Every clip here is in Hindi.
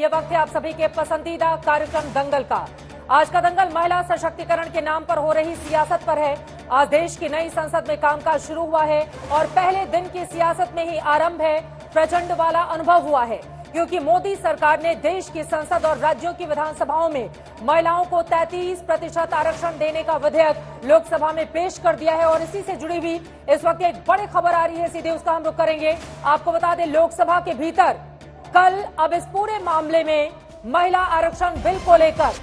ये वक्त है आप सभी के पसंदीदा कार्यक्रम दंगल का। आज का दंगल महिला सशक्तिकरण के नाम पर हो रही सियासत पर है। आज देश की नई संसद में कामकाज शुरू हुआ है और पहले दिन की सियासत में ही आरंभ है प्रचंड वाला अनुभव हुआ है, क्योंकि मोदी सरकार ने देश की संसद और राज्यों की विधानसभाओं में महिलाओं को 33% आरक्षण देने का विधेयक लोकसभा में पेश कर दिया है। और इसी से जुड़ी हुई इस वक्त एक बड़ी खबर आ रही है, सीधे उसका हम रुख करेंगे। आपको बता दें, लोकसभा के भीतर कल अब इस पूरे मामले में महिला आरक्षण बिल को लेकर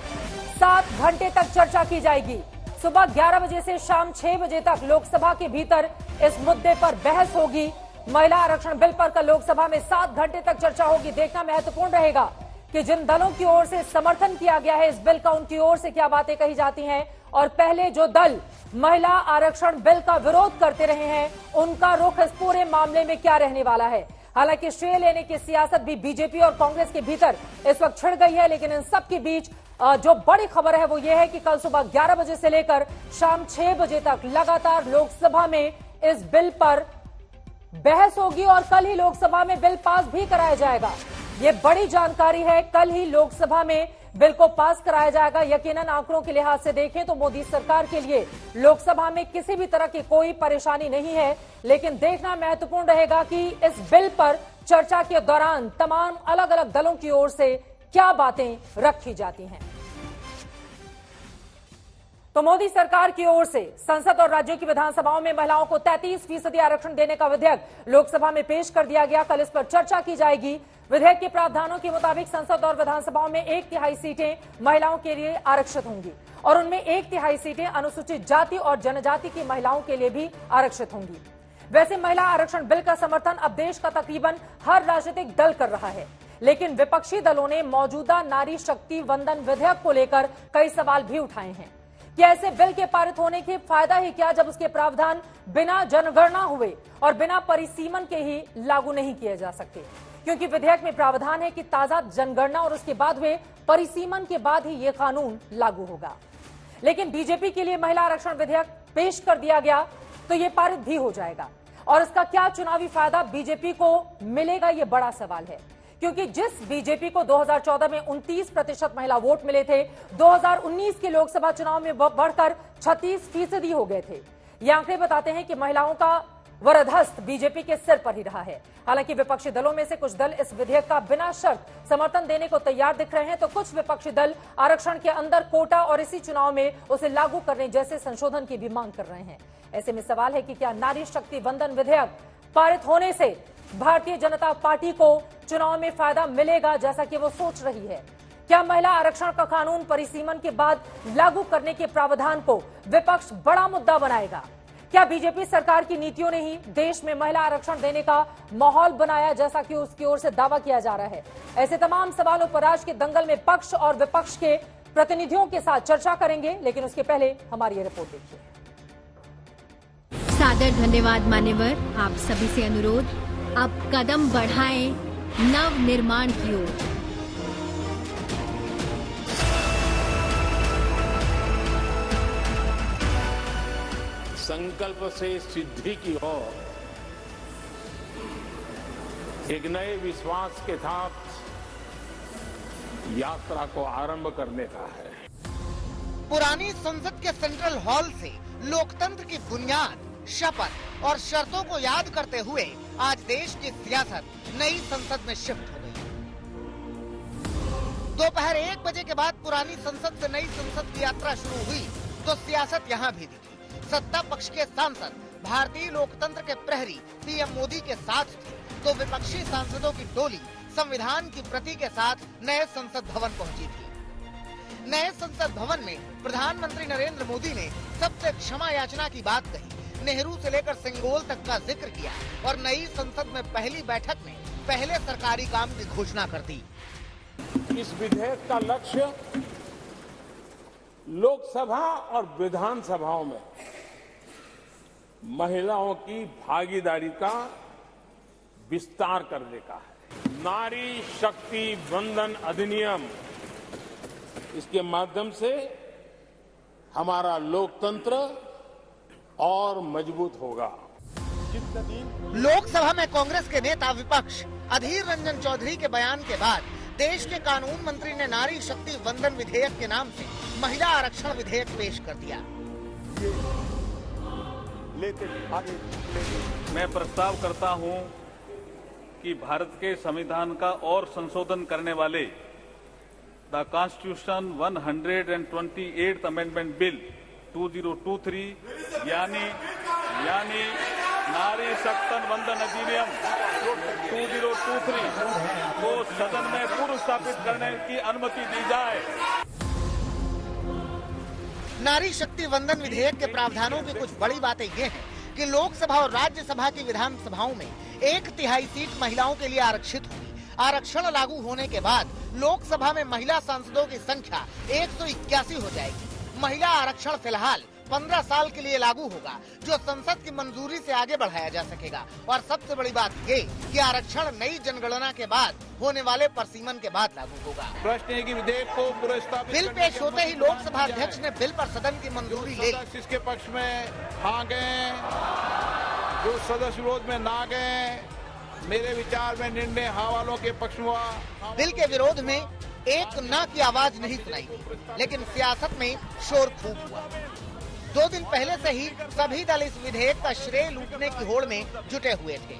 7 घंटे तक चर्चा की जाएगी। सुबह 11 बजे से शाम 6 बजे तक लोकसभा के भीतर इस मुद्दे पर बहस होगी। महिला आरक्षण बिल पर कल लोकसभा में 7 घंटे तक चर्चा होगी। देखना महत्वपूर्ण रहेगा कि जिन दलों की ओर से समर्थन किया गया है इस बिल का, उनकी ओर से क्या बातें कही जाती हैं, और पहले जो दल महिला आरक्षण बिल का विरोध करते रहे हैं उनका रुख इस पूरे मामले में क्या रहने वाला है। हालांकि श्रेय लेने की सियासत भी बीजेपी और कांग्रेस के भीतर इस वक्त छिड़ गई है, लेकिन इन सब के बीच जो बड़ी खबर है वो ये है कि कल सुबह 11 बजे से लेकर शाम 6 बजे तक लगातार लोकसभा में इस बिल पर बहस होगी और कल ही लोकसभा में बिल पास भी कराया जाएगा। ये बड़ी जानकारी है, कल ही लोकसभा में बिल को पास कराया जाएगा। यकीनन आंकड़ों के लिहाज से देखें तो मोदी सरकार के लिए लोकसभा में किसी भी तरह की कोई परेशानी नहीं है, लेकिन देखना महत्वपूर्ण रहेगा कि इस बिल पर चर्चा के दौरान तमाम अलग अलग दलों की ओर से क्या बातें रखी जाती हैं। तो मोदी सरकार की ओर से संसद और राज्यों की विधानसभाओं में महिलाओं को 33% आरक्षण देने का विधेयक लोकसभा में पेश कर दिया गया। कल इस पर चर्चा की जाएगी। विधेयक के प्रावधानों के मुताबिक संसद और विधानसभाओं में 1/3 सीटें महिलाओं के लिए आरक्षित होंगी और उनमें 1/3 सीटें अनुसूचित जाति और जनजाति की महिलाओं के लिए भी आरक्षित होंगी। वैसे महिला आरक्षण बिल का समर्थन अब देश का तकरीबन हर राजनीतिक दल कर रहा है, लेकिन विपक्षी दलों ने मौजूदा नारी शक्ति वंदन विधेयक को लेकर कई सवाल भी उठाए हैं कि ऐसे बिल के पारित होने के फायदा ही क्या जब उसके प्रावधान बिना जनगणना हुए और बिना परिसीमन के ही लागू नहीं किए जा सकते, क्योंकि विधेयक में प्रावधान है कि ताजा जनगणना और उसके बाद हुए परिसीमन के बाद ही ये कानून लागू होगा। लेकिन बीजेपी के लिए महिला आरक्षण विधेयक पेश कर दिया गया तो ये पारित भी हो जाएगा और इसका क्या चुनावी फायदा बीजेपी को मिलेगा, ये बड़ा सवाल है, क्योंकि जिस बीजेपी को 2014 में 29% महिला वोट मिले थे, 2019 के लोकसभा चुनाव में बढ़कर 36% हो गए थे। ये आंकड़े बताते हैं कि महिलाओं का वरदहस्त बीजेपी के सिर पर ही रहा है। हालांकि विपक्षी दलों में से कुछ दल इस विधेयक का बिना शर्त समर्थन देने को तैयार दिख रहे हैं, तो कुछ विपक्षी दल आरक्षण के अंदर कोटा और इसी चुनाव में उसे लागू करने जैसे संशोधन की भी मांग कर रहे हैं। ऐसे में सवाल है कि क्या नारी शक्ति वंदन विधेयक पारित होने से भारतीय जनता पार्टी को चुनाव में फायदा मिलेगा जैसा कि वो सोच रही है? क्या महिला आरक्षण का कानून परिसीमन के बाद लागू करने के प्रावधान को विपक्ष बड़ा मुद्दा बनाएगा? क्या बीजेपी सरकार की नीतियों ने ही देश में महिला आरक्षण देने का माहौल बनाया जैसा कि उसकी ओर से दावा किया जा रहा है? ऐसे तमाम सवालों पर आज के दंगल में पक्ष और विपक्ष के प्रतिनिधियों के साथ चर्चा करेंगे, लेकिन उसके पहले हमारी ये रिपोर्ट देखिए। सादर धन्यवाद मान्यवर, आप सभी से अनुरोध, अब कदम बढ़ाएं नव निर्माण की ओर। संकल्प से सिद्धि की ओर एक नए विश्वास के साथ यात्रा को आरंभ करने का है। पुरानी संसद के सेंट्रल हॉल से लोकतंत्र की बुनियाद, शपथ और शर्तों को याद करते हुए आज देश की सियासत नई संसद में शिफ्ट हो गई। दोपहर 1 बजे के बाद पुरानी संसद से नई संसद की यात्रा शुरू हुई तो सियासत यहाँ भी दिखी। सत्ता पक्ष के सांसद भारतीय लोकतंत्र के प्रहरी पीएम मोदी के साथ थे, तो विपक्षी सांसदों की टोली संविधान की प्रति के साथ नए संसद भवन पहुंची थी। नए संसद भवन में प्रधानमंत्री नरेंद्र मोदी ने सबसे क्षमा याचना की बात कही, नेहरू से लेकर सिंगोल तक का जिक्र किया और नई संसद में पहली बैठक में पहले सरकारी काम की घोषणा कर दी। इस विधेयक का लक्ष्य लोकसभा और विधानसभाओं में महिलाओं की भागीदारी का विस्तार करने का है। नारी शक्ति वंदन अधिनियम, इसके माध्यम से हमारा लोकतंत्र और मजबूत होगा। लोकसभा में कांग्रेस के नेता विपक्ष अधीर रंजन चौधरी के बयान के बाद देश के कानून मंत्री ने नारी शक्ति वंदन विधेयक के नाम से महिला आरक्षण विधेयक पेश कर दिया। मैं प्रस्ताव करता हूं कि भारत के संविधान का और संशोधन करने वाले the constitution 128th amendment bill 2023 यानी नारी शक्ति वंदन अधिनियम 2023 को सदन में पूर्व स्थापित करने की अनुमति दी जाए। नारी शक्ति वंदन विधेयक के प्रावधानों की कुछ बड़ी बातें ये हैं कि लोकसभा और राज्यसभा की विधानसभाओं में 1/3 सीट महिलाओं के लिए आरक्षित होगी। आरक्षण लागू होने के बाद लोकसभा में महिला सांसदों की संख्या 181 हो जाएगी। महिला आरक्षण फिलहाल 15 साल के लिए लागू होगा, जो संसद की मंजूरी से आगे बढ़ाया जा सकेगा। और सबसे बड़ी बात ये कि आरक्षण नई जनगणना के बाद होने वाले परसीमन के बाद लागू होगा। प्रश्न है कि विधेयक को पुरस्कृत बिल पेश होते ही लोकसभा अध्यक्ष ने बिल पर सदन की मंजूरी ले ली। इसके पक्ष में हाँ गए, जो सदस्य विरोध में ना गए, मेरे विचार में निर्णय हाँ वालों के पक्ष में हुआ। बिल के विरोध में एक ना की आवाज नहीं सुनाई दी, लेकिन सियासत में शोर खूब हुआ। 2 दिन पहले से ही सभी दल इस विधेयक का श्रेय लूटने की होड़ में जुटे हुए थे।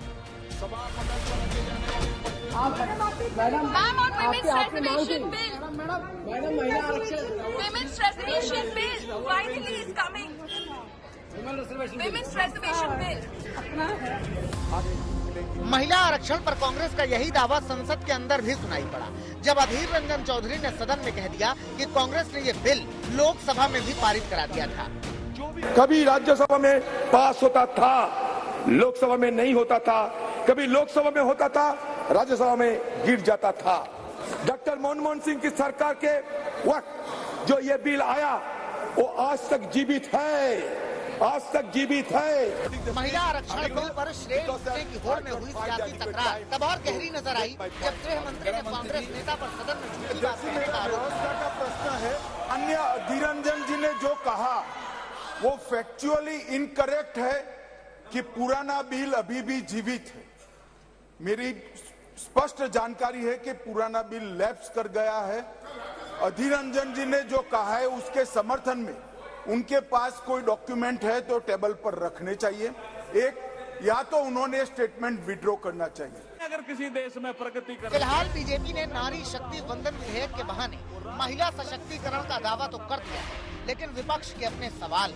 महिला आरक्षण पर कांग्रेस का यही दावा संसद के अंदर भी सुनाई पड़ा, जब अधीर रंजन चौधरी ने सदन में कह दिया कि कांग्रेस ने ये बिल लोकसभा में भी पारित करा दिया था। कभी राज्यसभा में पास होता था, लोकसभा में नहीं होता था। कभी लोकसभा में होता था, राज्यसभा में गिर जाता था। डॉक्टर मनमोहन सिंह की सरकार के वक्त जो ये बिल आया वो आज तक जीवित है, आज तक जीवित है। महिला आरक्षण बिल पर श्रेय लूटने की होड़ में हुई सियासी तकरार तब और गहरी नजर आई जब गृह मंत्री ने कांग्रेस नेता पर सदन में झूठी बात कहने का आरोप। प्रश्न है, अन्य अधीर रंजन जी ने जो कहा वो फैक्चुअली इनकरेक्ट है कि पुराना बिल अभी भी जीवित है। मेरी स्पष्ट जानकारी है कि पुराना बिल लैप्स कर गया है। अधीर रंजन जी ने जो कहा है उसके समर्थन में उनके पास कोई डॉक्यूमेंट है तो टेबल पर रखने चाहिए। एक या तो उन्होंने स्टेटमेंट विड्रॉ करना चाहिए। अगर किसी देश में प्रगति कर फिलहाल बीजेपी ने नारी शक्ति वंदन विधेयक के बहाने महिला सशक्तिकरण का दावा तो कर दिया है, लेकिन विपक्ष के अपने सवाल।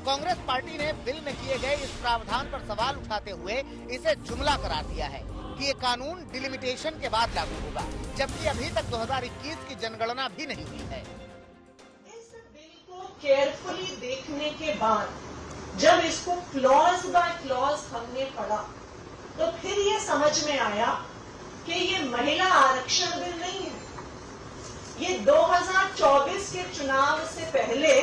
कांग्रेस पार्टी ने बिल में किए गए इस प्रावधान पर सवाल उठाते हुए इसे जुमला करार दिया है कि ये कानून डिलिमिटेशन के बाद लागू होगा, जबकि अभी तक 2021 की जनगणना भी नहीं हुई है। इस बिल को केयरफुली देखने के बाद जब इसको क्लॉज बाय क्लॉज हमने पढ़ा तो फिर ये समझ में आया कि ये महिला आरक्षण बिल नहीं है, ये 2024 के चुनाव से पहले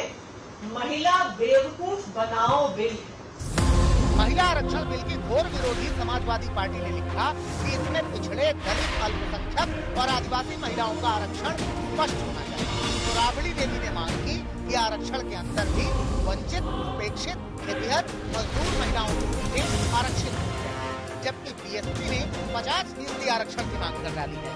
महिला बेवकूफ बनाओ बिल है। महिला आरक्षण बिल की घोर विरोधी समाजवादी पार्टी ने लिखा कि इसमें पिछड़े, दलित, अल्पसंख्यक और आदिवासी महिलाओं का आरक्षण स्पष्ट होना चाहिए। तो राबड़ी देवी ने मांग की कि आरक्षण के अंदर भी वंचित, उपेक्षित, खेतिहर, मजदूर महिलाओं की सीटें आरक्षित होनी चाहिए, जबकि बीएसपी ने 50% आरक्षण की मांग कर डाली है।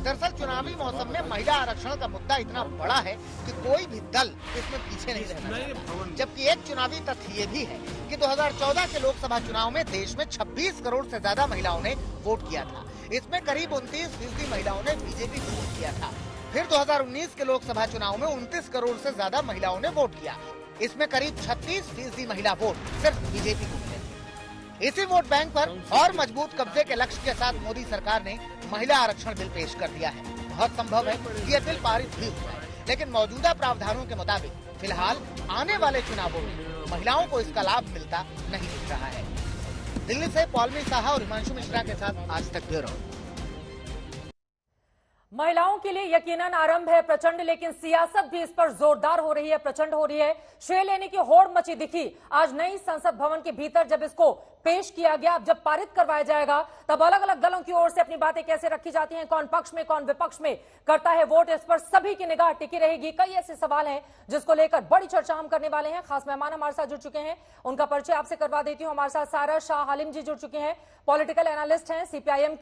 दरअसल चुनावी मौसम में महिला आरक्षण का मुद्दा इतना बड़ा है कि कोई भी दल इसमें पीछे नहीं रहना चाहता। जबकि एक चुनावी तथ्य ये भी है कि 2014 के लोकसभा चुनाव में देश में 26 करोड़ से ज्यादा महिलाओं ने वोट किया था। इसमें करीब 29% महिलाओं ने बीजेपी को वोट किया था। फिर 2019 के लोकसभा चुनाव में 29 करोड़ से ज्यादा महिलाओं ने वोट किया। इसमें करीब 36% महिला वोट सिर्फ बीजेपी को मिले। इसी वोट बैंक पर और मजबूत कब्जे के लक्ष्य के साथ मोदी सरकार ने महिला आरक्षण बिल पेश कर दिया है। बहुत संभव है कि यह बिल पारित भी हो जाए, लेकिन मौजूदा प्रावधानों के मुताबिक फिलहाल आने वाले चुनावों में महिलाओं को इसका लाभ मिलता नहीं दिख रहा है। दिल्ली से पॉलमी साहा और हिमांशु मिश्रा के साथ आज तक ब्यूरो। महिलाओं के लिए यकीनन आरंभ है प्रचंड, लेकिन सियासत भी इस पर जोरदार हो रही है, प्रचंड हो रही है। श्रेय लेने की होड़ मची दिखी आज नई संसद भवन के भीतर जब इसको पेश किया गया, अब जब पारित करवाया जाएगा तब अलग अलग दलों की ओर से अपनी बातें कैसे रखी जाती हैं, कौन पक्ष में कौन विपक्ष में करता है वोट, इस पर सभी की निगाह टिकी रहेगी। कई ऐसे सवाल हैं जिसको लेकर बड़ी चर्चा हम करने वाले हैं। खास मेहमान हमारे साथ जुड़ चुके हैं, उनका परिचय आपसे करवा देती हूं। हमारे साथ सारा शाह हालिम जी जुड़ चुके हैं, पॉलिटिकल एनालिस्ट हैं, सीपीआईएम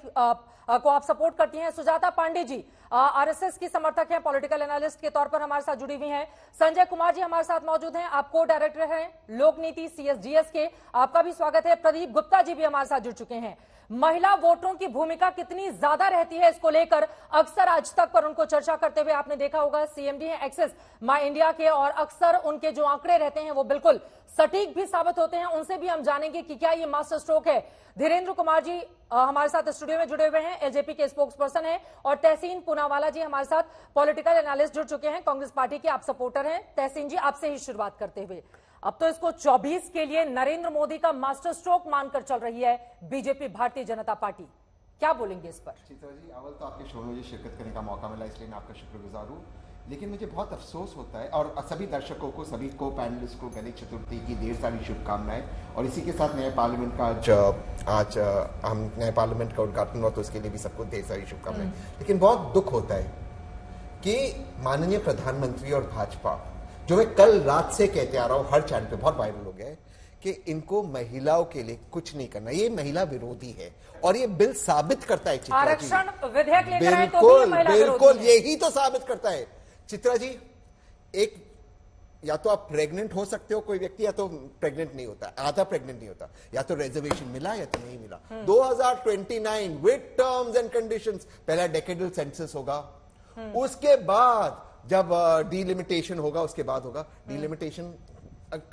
को आप सपोर्ट करती हैं। सुजाता पांडे जी आरएसएस की समर्थक हैं, पॉलिटिकल एनालिस्ट के तौर पर हमारे साथ जुड़ी हुई हैं। संजय कुमार जी हमारे साथ मौजूद हैं, आप को डायरेक्टर हैं लोक नीति सीएसडीएस के, आपका भी स्वागत है। प्रदीप गुप्ता जी भी हमारे साथ जुड़ चुके हैं। महिला वोटरों की भूमिका कितनी ज्यादा रहती है इसको लेकर अक्सर आज तक पर उनको चर्चा करते हुए आपने देखा होगा। सीएमडी है एक्सेस माई इंडिया के और अक्सर उनके जो आंकड़े रहते हैं वो बिल्कुल सटीक भी साबित होते हैं। उनसे भी हम जानेंगे कि क्या ये मास्टर स्ट्रोक है। धीरेन्द्र कुमार जी हमारे साथ स्टूडियो में जुड़े हुए हैं, एलजेपी के स्पोक्स पर्सन हैं, और तहसीन पूनावाला जी हमारे साथ पॉलिटिकल एनालिस्ट जुड़ चुके हैं, कांग्रेस पार्टी के आप सपोर्टर हैं। तहसीन जी आपसे ही शुरुआत करते हुए, अब तो इसको 24 के लिए नरेंद्र मोदी का मास्टर स्ट्रोक मानकर चल रही है बीजेपी भारतीय जनता पार्टी, क्या बोलेंगे इस पर? चित्रा जी, अव्वल तो आपके शो में मुझे शिरकत करने का मौका मिला, इसलिए मैं आपका शुक्रगुजार हूँ। लेकिन मुझे बहुत अफसोस होता है, और सभी दर्शकों को, सभी को पैनलिस्ट को गणेश चतुर्थी की ढेर सारी शुभकामनाएं। और इसी के साथ नए पार्लियामेंट का आज हम नए पार्लियामेंट का उद्घाटन हुआ, तो उसके लिए भी सबको ढेर सारी शुभकामनाएं। लेकिन बहुत दुख होता है कि माननीय प्रधानमंत्री और भाजपा, जो मैं कल रात से कहते आ रहा हूं, हर चैनल पे बहुत वायरल हो गया है कि इनको महिलाओं के लिए कुछ नहीं करना, ये महिला विरोधी है। और ये बिल साबित करता है, आरक्षण विधेयक लेकर आए तो भी महिला विरोधी है। बिल्कुल यही तो साबित करता है चित्रा जी। एक, या तो आप प्रेग्नेंट हो सकते हो कोई व्यक्ति, या तो प्रेग्नेंट नहीं होता, आधा प्रेग्नेंट नहीं होता, या तो रिजर्वेशन मिला या तो नहीं मिला। 2029 विद टर्म्स एंड कंडीशंस, पहला डेकेडल सेंसस होगा, उसके बाद जब डिलिमिटेशन होगा, उसके बाद होगा। डिलिमिटेशन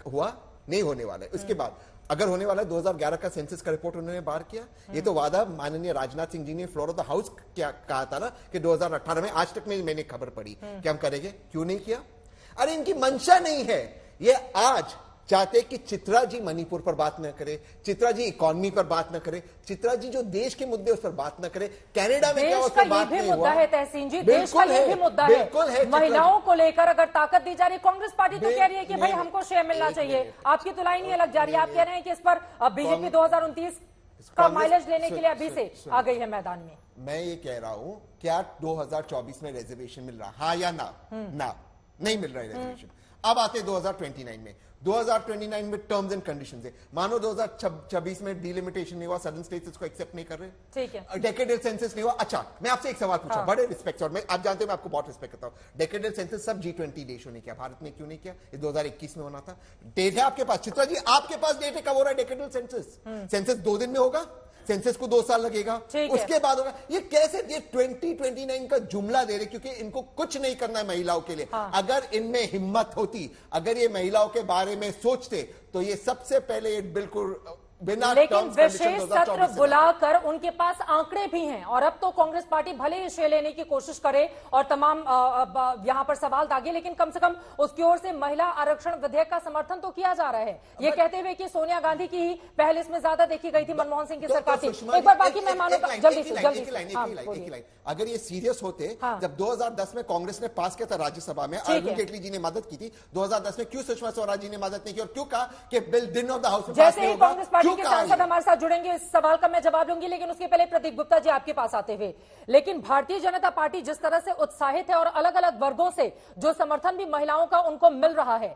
हुआ नहीं, होने वाला है। उसके बाद अगर होने वाला है, 2011 का सेंसस का रिपोर्ट उन्होंने बाहर किया। ये तो वादा माननीय राजनाथ सिंह जी ने फ्लोर ऑफ द हाउस क्या कहा था ना कि 2018 में, आज तक में मैंने खबर पड़ी कि हम करेंगे, क्यों नहीं किया? अरे इनकी मंशा नहीं है। ये आज चाहते कि चित्रा जी मणिपुर पर बात न करे, चित्रा जी इकोनॉमी पर बात न करे, चित्रा जी जो देश के मुद्दे उस पर बात न करे। कनाडा में क्या उस पर बात नहीं हुआ? मुद्दा है तहसीन जी, देश का ये भी मुद्दा है। महिलाओं को लेकर अगर ताकत दी जा रही, कांग्रेस पार्टी तो कह रही है कि भाई हमको शेयर मिलना चाहिए, आपकी तो लाइन ही अलग जा रही है। आप कह रहे हैं कि इस पर बीजेपी 2029 का माइलेज लेने के लिए अभी से आ गई है मैदान में। मैं ये कह रहा हूं, क्या 2024 में रिजर्वेशन मिल रहा, हाँ या ना? ना, नहीं मिल रहा है रिजर्वेशन। अब आते 2029 में, 2029 में टर्म्स एंड कंडीशंस है। मानो 2026 में डिलिमिटेशन नहीं हुआ, सडन स्टेट्स को एक्सेप्ट नहीं कर रहे, ठीक है, डेकेडल सेंसस नहीं हुआ। अच्छा, मैं आपसे एक सवाल पूछा, बड़े रिस्पेक्ट, और मैं, आप जानते हो मैं आपको बहुत रिस्पेक्ट करता हूं। डेकेडल सेंसस सब G20 देशों ने किया, भारत ने क्यों नहीं किया? ये 2021 में होना था। डेट है आपके पास, चित्रा जी आपके पास डेट है कब हो रहा है डेकेडल सेंसस? सेंसस 2 दिन में होगा, सेंसस को 2 साल लगेगा, उसके बाद होगा। ये कैसे, ये 2029 का जुमला दे रहे, क्योंकि इनको कुछ नहीं करना है महिलाओं के लिए। अगर इनमें हिम्मत होती, अगर ये महिलाओं के बारे में सोचते, तो ये सबसे पहले ये बिल्कुल बिना, लेकिन विशेष सत्र बुलाकर उनके पास आंकड़े भी हैं, और अब तो कांग्रेस पार्टी भले ही श्रेय लेने की कोशिश करे और तमाम यहां पर सवाल दागे, लेकिन कम से कम उसकी ओर से महिला आरक्षण विधेयक का समर्थन तो किया जा रहा है, ये कहते हुए कि सोनिया गांधी की ही पहल इसमें ज्यादा देखी गई थी, मनमोहन सिंह की सरकार थी। एक बार बाकी मेहमानों का जल्दी से, अगर ये सीरियस होते, जब 2010 में कांग्रेस ने पास किया था राज्यसभा में, अरुण जेटली जी ने मदद की थी, 2010 में क्यों सुषमा स्वराज जी ने मदद नहीं की, और क्यों कहा कि बिल दिन ऑफ द हाउस में पास नहीं होगा? के सांसद हमारे साथ जुड़ेंगे, इस सवाल का मैं जवाब दूंगी, लेकिन उसके पहले प्रदीप गुप्ता जी आपके पास आते हुए, लेकिन भारतीय जनता पार्टी जिस तरह से उत्साहित है और अलग अलग वर्गों से जो समर्थन भी महिलाओं का उनको मिल रहा है,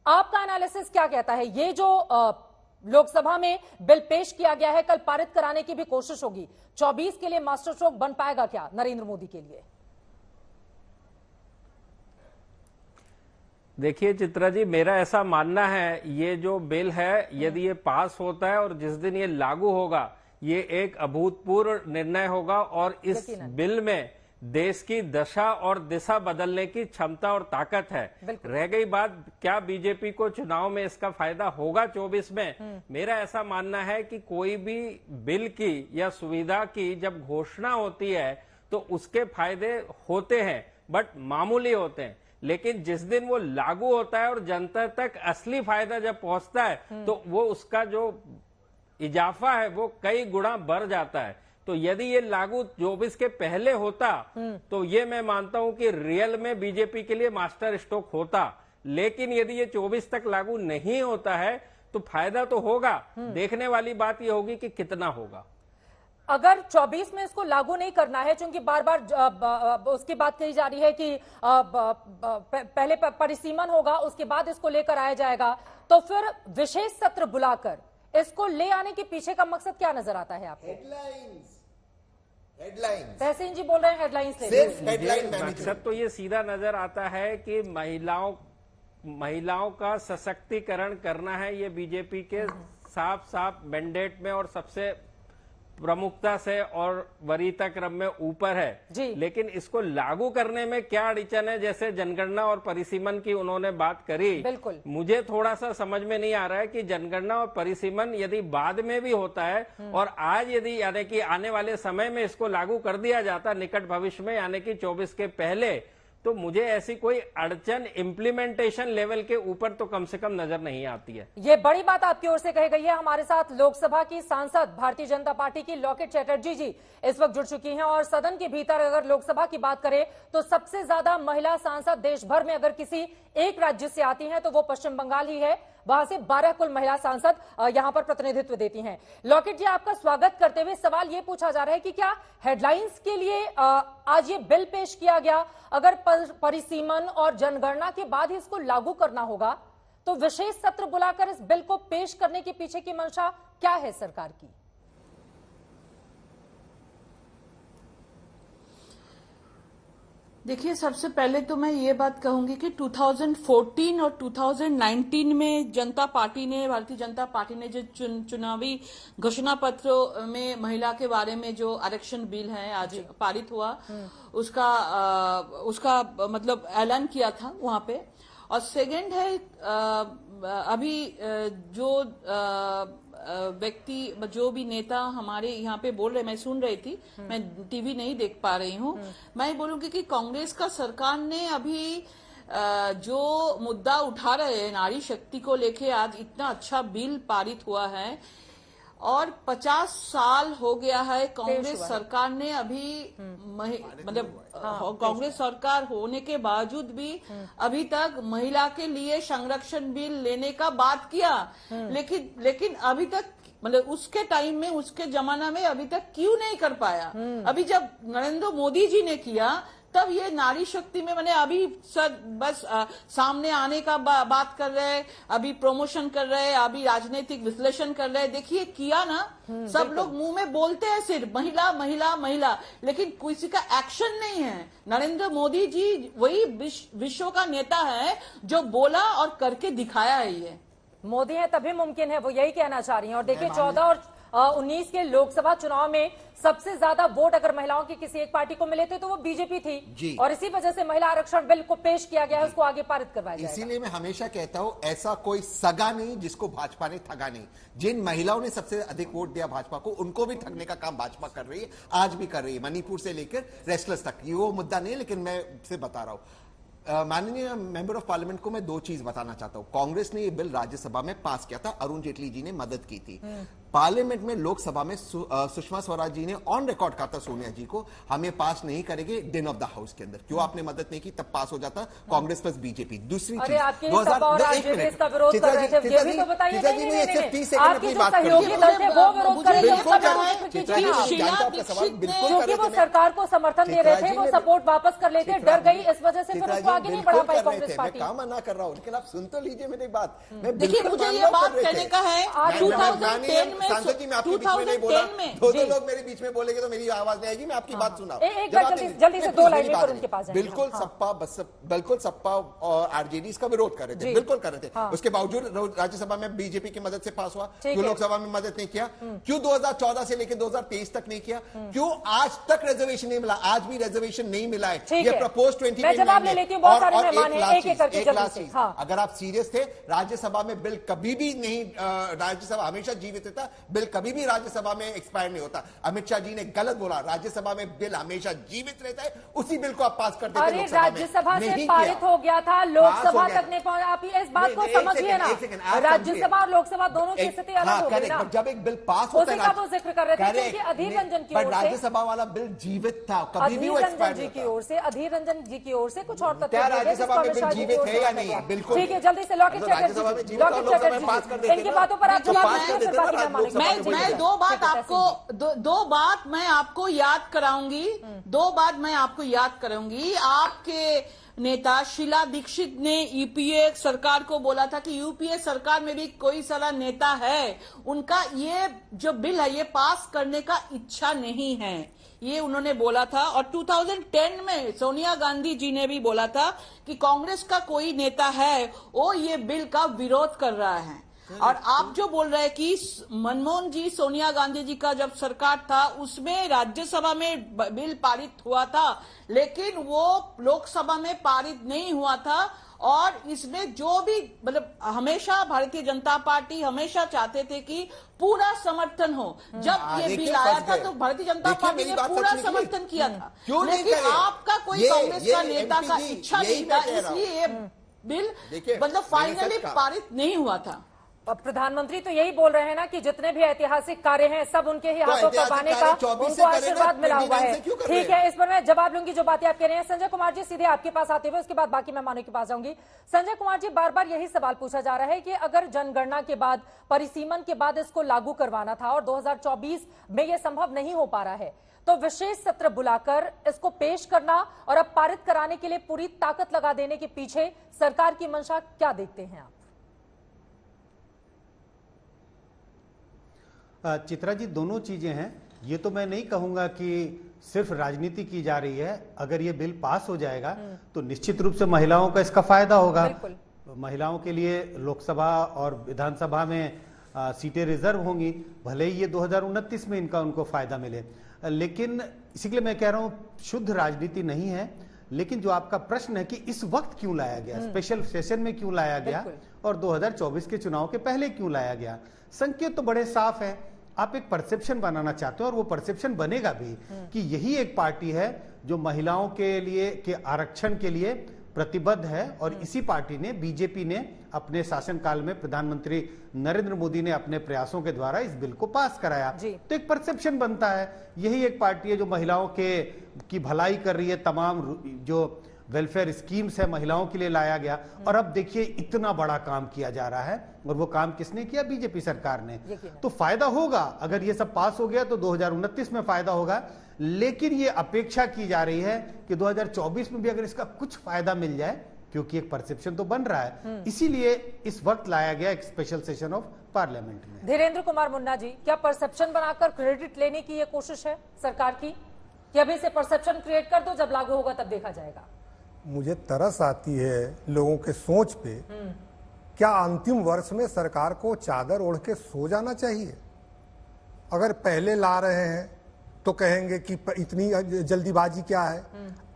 आपका एनालिसिस क्या कहता है? ये जो लोकसभा में बिल पेश किया गया है, कल पारित कराने की भी कोशिश होगी, 24 के लिए मास्टर स्ट्रोक बन पाएगा क्या नरेंद्र मोदी के लिए? देखिए चित्रा जी, मेरा ऐसा मानना है, ये जो बिल है यदि ये पास होता है और जिस दिन ये लागू होगा, ये एक अभूतपूर्व निर्णय होगा, और इस बिल में देश की दशा और दिशा बदलने की क्षमता और ताकत है। रह गई बात क्या बीजेपी को चुनाव में इसका फायदा होगा 24 में, मेरा ऐसा मानना है कि कोई भी बिल की या सुविधा की जब घोषणा होती है तो उसके फायदे होते हैं, बट मामूली होते हैं, लेकिन जिस दिन वो लागू होता है और जनता तक असली फायदा जब पहुंचता है तो वो उसका जो इजाफा है वो कई गुना बढ़ जाता है। तो यदि ये लागू 24 के पहले होता तो ये मैं मानता हूं कि रियल में बीजेपी के लिए मास्टर स्ट्रोक होता, लेकिन यदि ये 24 तक लागू नहीं होता है तो फायदा तो होगा। देखने वाली बात यह होगी कि कितना होगा। अगर 24 में इसको लागू नहीं करना है, क्योंकि बार बार उसकी बात कही जा रही है कि पहले परिसीमन होगा, उसके बाद इसको लेकर आया जाएगा, तो फिर विशेष सत्र बुलाकर इसको ले आने के पीछे का मकसद क्या नजर आता है आपको? हेडलाइंस तहसीन जी बोल रहे हैं हेडलाइंस ले। सिर्फ हेडलाइन मकसद तो ये सीधा नजर आता है कि महिलाओं का सशक्तिकरण करना है। ये बीजेपी के साफ साफ मैंडेट में और सबसे प्रमुखता से और वरीयता क्रम में ऊपर है जी। लेकिन इसको लागू करने में क्या अड़चन है? जैसे जनगणना और परिसीमन की उन्होंने बात करी, बिल्कुल मुझे थोड़ा सा समझ में नहीं आ रहा है कि जनगणना और परिसीमन यदि बाद में भी होता है और आज यदि यानी कि आने वाले समय में इसको लागू कर दिया जाता निकट भविष्य में यानी कि 24 के पहले, तो मुझे ऐसी कोई अड़चन इम्प्लीमेंटेशन लेवल के ऊपर तो कम से कम नजर नहीं आती है। ये बड़ी बात आपकी ओर से कही गई है। हमारे साथ लोकसभा की सांसद भारतीय जनता पार्टी की लॉकेट चैटर्जी जी इस वक्त जुड़ चुकी हैं और सदन के भीतर अगर लोकसभा की बात करें तो सबसे ज्यादा महिला सांसद देश भर में अगर किसी एक राज्य से आती हैं तो वो पश्चिम बंगाल ही है। वहां से 12 कुल महिला सांसद यहां पर प्रतिनिधित्व देती हैं। लॉकेट जी, आपका स्वागत करते हुए सवाल ये पूछा जा रहा है कि क्या हेडलाइंस के लिए आज ये बिल पेश किया गया, अगर परिसीमन और जनगणना के बाद ही इसको लागू करना होगा तो विशेष सत्र बुलाकर इस बिल को पेश करने के पीछे की मंशा क्या है सरकार की? देखिए, सबसे पहले तो मैं ये बात कहूंगी कि 2014 और 2019 में भारतीय जनता पार्टी ने जो चुनावी घोषणा पत्र में महिला के बारे में जो आरक्षण बिल है आज पारित हुआ, उसका मतलब ऐलान किया था वहां पे। और सेकंड है अभी जो व्यक्ति जो भी नेता हमारे यहाँ पे बोल रहे, मैं सुन रही थी, मैं टीवी नहीं देख पा रही हूँ, मैं बोलूंगी कि कांग्रेस का सरकार ने अभी जो मुद्दा उठा रहे हैं नारी शक्ति को लेके, आज इतना अच्छा बिल पारित हुआ है और 50 साल हो गया है कांग्रेस सरकार ने अभी मतलब कांग्रेस सरकार होने के बावजूद भी अभी तक महिला के लिए संरक्षण बिल लेने का बात किया, लेकिन अभी तक मतलब उसके टाइम में उसके जमाना में अभी तक क्यों नहीं कर पाया? अभी जब नरेंद्र मोदी जी ने किया तब ये नारी शक्ति में मैंने अभी सर बस सामने आने का बात कर रहे हैं, अभी प्रमोशन कर रहे हैं, अभी राजनीतिक विश्लेषण कर रहे हैं। देखिए किया ना, सब लोग मुंह में बोलते हैं सिर्फ महिला महिला महिला, लेकिन किसी का एक्शन नहीं है। नरेंद्र मोदी जी वही विश्व का नेता है जो बोला और करके दिखाया है। ये मोदी है तभी मुमकिन है, वो यही कहना चाह रही हैं। और देखिए 14 और 19 के लोकसभा चुनाव में सबसे ज्यादा वोट अगर महिलाओं की किसी एक पार्टी को मिले थे तो वो बीजेपी थी और इसी वजह से महिला आरक्षण बिल को पेश किया गया है, उसको आगे पारित करवाया जाएगा। इसीलिए मैं हमेशा कहता हूं ऐसा कोई सगा नहीं जिसको भाजपा ने ठगा नहीं। जिन महिलाओं ने सबसे अधिक वोट दिया भाजपा को, उनको भी ठगने का काम भाजपा कर रही है, आज भी कर रही है, मणिपुर से लेकर रेस्टलेस तक। ये वो मुद्दा नहीं है, लेकिन मैं से बता रहा हूं माननीय मेंबर ऑफ पार्लियामेंट को मैं दो चीज बताना चाहता हूं। कांग्रेस ने ये बिल राज्यसभा में पास किया था, अरुण जेटली जी ने मदद की थी। पार्लियामेंट में लोकसभा में सुषमा स्वराज जी ने ऑन रिकॉर्ड कहा था सोनिया जी को, हम ये पास नहीं करेंगे दिन ऑफ द हाउस के अंदर। क्यों आपने मदद नहीं की? तब पास हो जाता कांग्रेस प्लस बीजेपी। दूसरी चीज 2014 सरकार को समर्थन दे रहे थे, वो सपोर्ट वापस कर लेते, डर गई, इस वजह से फिर उसको आगे नहीं बढ़ा पाई कांग्रेस पार्टी। मैं काम मना कर रहा हूं, लेकिन आप सुन तो लीजिए मेरी बात। देखिए मुझे ये बात कहने का है, 2010 में सांसद जी मैं आपके बीच में नहीं बोला, दो लोग मेरे बीच में बोलेंगे तो मेरी आवाज नहीं आएगी। मैं आपकी बात सुना जल्दी से 2 लाइन पर उनके पास बिल्कुल सपा और आरजेडी इसका विरोध कर रहे थे, बिल्कुल कर रहे थे। उसके बावजूद राज्यसभा में बीजेपी की मदद से पास हुआ। क्यों लोकसभा में मदद नहीं किया? क्यों 2014 से लेकर 2023 तक नहीं किया? क्यों आज तक रिजर्वेशन नहीं मिला? आज भी रिजर्वेशन नहीं मिला है। ये प्रपोज 2029 अगर आप सीरियस थे, राज्यसभा में बिल कभी भी नहीं, राज्यसभा हमेशा जीवित रहता होता, बिल कभी भी राज्यसभा में एक्सपायर नहीं होता। अमित शाह जी ने गलत बोला, राज्यसभा में बिल हमेशा जीवित रहता है, उसी बिल को आप पास कर देते हैं। अरे राज्यसभा से पारित हो गया था, लोकसभा तक नहीं पहुंचा। आप इस बात को समझिए ना, राज्यसभा और लोकसभा दोनों की स्थिति अलग हो गई ना। जब एक बिल पास होता है, वो जिक्र कर रहे थे क्योंकि अधीर रंजन की ओर से, राज्यसभा वाला बिल जीवित था, कभी भी वो एक्सपायर नहीं होता। अधीर रंजन जी की ओर से कुछ और तथ्य राज्यसभा में बिल जीवित है या नहीं? बिल्कुल ठीक है, जल्दी से लॉकेट चैटर्जी, इनकी बातों पर आप जवाब दीजिए, फिर बाकी मैं मानेंगे। मैं दो बात मैं आपको याद कराऊंगी। आपके नेता शीला दीक्षित ने यूपीए सरकार को बोला था कि यूपीए सरकार में भी कोई सारा नेता है, उनका ये जो बिल है ये पास करने का इच्छा नहीं है, ये उन्होंने बोला था। और 2010 में सोनिया गांधी जी ने भी बोला था कि कांग्रेस का कोई नेता है वो ये बिल का विरोध कर रहा है। और आप जो बोल रहे हैं कि मनमोहन जी, सोनिया गांधी जी का जब सरकार था उसमें राज्यसभा में बिल पारित हुआ था, लेकिन वो लोकसभा में पारित नहीं हुआ था। और इसमें जो भी मतलब हमेशा भारतीय जनता पार्टी हमेशा चाहते थे कि पूरा समर्थन हो। जब ये बिल आया था तो भारतीय जनता पार्टी ने पूरा समर्थन किया था, लेकिन आपका कोई कांग्रेस का नेता का इच्छा नहीं था, इसलिए ये बिल मतलब फाइनली पारित नहीं हुआ था। प्रधानमंत्री तो यही बोल रहे हैं ना कि जितने भी ऐतिहासिक कार्य हैं सब उनके ही हाथों करवाने का उनको आशीर्वाद मिला हुआ है। ठीक है, इस पर मैं जवाब लूंगी जो बातें आप कह रहे हैं। संजय कुमार जी, सीधे आपके पास आते हुए उसके बाद बाकी मेहमानों के पास जाऊंगी। संजय कुमार जी, बार बार यही सवाल पूछा जा रहा है कि अगर जनगणना के बाद, परिसीमन के बाद इसको लागू करवाना था और 2024 में यह संभव नहीं हो पा रहा है, तो विशेष सत्र बुलाकर इसको पेश करना और अब पारित कराने के लिए पूरी ताकत लगा देने के पीछे सरकार की मंशा क्या देखते हैं आप? चित्रा जी, दोनों चीजें हैं। ये तो मैं नहीं कहूंगा कि सिर्फ राजनीति की जा रही है। अगर ये बिल पास हो जाएगा तो निश्चित रूप से महिलाओं का इसका फायदा होगा। महिलाओं के लिए लोकसभा और विधानसभा में सीटें रिजर्व होंगी, भले ही ये 2029 में इनका उनको फायदा मिले। लेकिन इसी के लिए मैं कह रहा हूं शुद्ध राजनीति नहीं है। लेकिन जो आपका प्रश्न है कि इस वक्त क्यों लाया गया, स्पेशल सेशन में क्यों लाया गया और 2024 के चुनाव के पहले क्यों लाया गया, संकेत तो बड़े साफ है। आप एक परसेप्शन बनाना चाहते हो और वो परसेप्शन बनेगा भी कि यही एक पार्टी है जो महिलाओं के लिए के आरक्षण के लिए प्रतिबद्ध है। और इसी पार्टी ने, बीजेपी ने अपने शासनकाल में प्रधानमंत्री नरेंद्र मोदी ने अपने प्रयासों के द्वारा इस बिल को पास कराया। तो एक परसेप्शन बनता है, यही एक पार्टी है जो महिलाओं की भलाई कर रही है। तमाम जो वेलफेयर स्कीम्स है महिलाओं के लिए लाया गया। और अब देखिए इतना बड़ा काम किया जा रहा है, और वो काम किसने किया? बीजेपी सरकार ने। तो फायदा होगा, अगर ये सब पास हो गया तो 2029 में फायदा होगा। लेकिन ये अपेक्षा की जा रही है कि 2024 में भी अगर इसका कुछ फायदा मिल जाए, क्योंकि एक परसेप्शन तो बन रहा है, इसीलिए इस वक्त लाया गया एक स्पेशल सेशन ऑफ पार्लियामेंट में। धीरेन्द्र कुमार मुन्ना जी, क्या परसेप्शन बनाकर क्रेडिट लेने की ये कोशिश है सरकार की कि अभी से परसेप्शन क्रिएट कर दो, जब लागू होगा तब देखा जाएगा? मुझे तरस आती है लोगों के सोच पे। क्या अंतिम वर्ष में सरकार को चादर ओढ़ के सो जाना चाहिए? अगर पहले ला रहे हैं तो कहेंगे कि इतनी जल्दीबाजी क्या है,